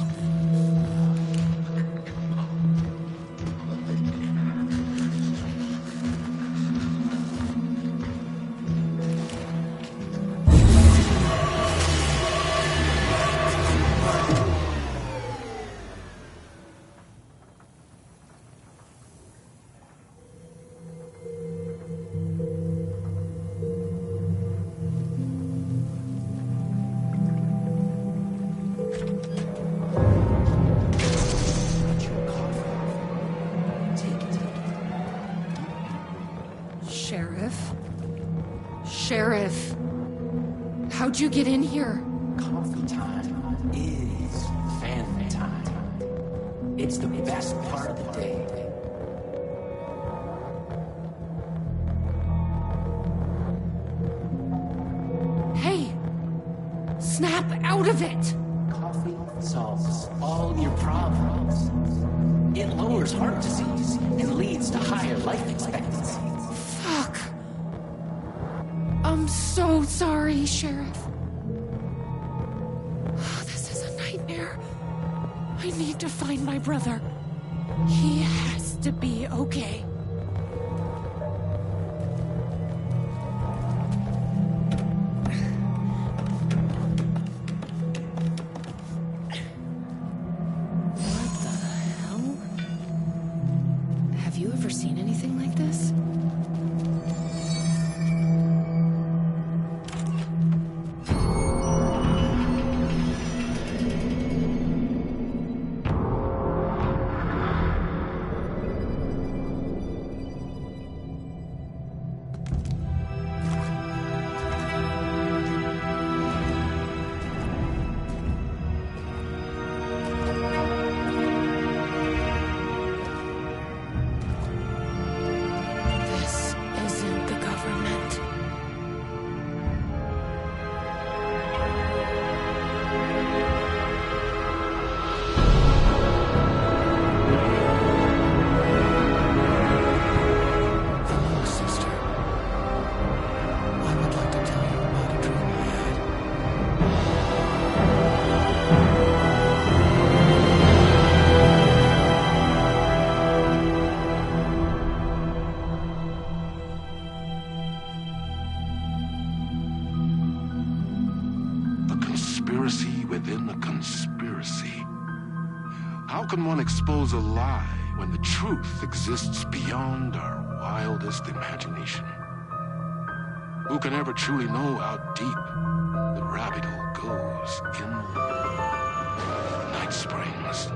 Speaker 8: Sheriff? Sheriff, how'd you get in here?
Speaker 7: Coffee time is fan time. It's the best part of the day.
Speaker 8: Hey! Snap out of it!
Speaker 7: Coffee solves all your problems. It lowers heart disease and leads to higher life expectancy.
Speaker 8: Fuck. I'm so sorry, Sheriff. This is a nightmare. I need to find my brother. He has to be okay. What the hell? Have you ever seen anything like this? This isn't the government.
Speaker 4: Hello, sister. I would like to tell you about a dream I had.
Speaker 1: A conspiracy within a conspiracy. How can one expose a lie when the truth exists beyond our wildest imagination? Who can ever truly know how deep the rabbit hole goes in Night Springs?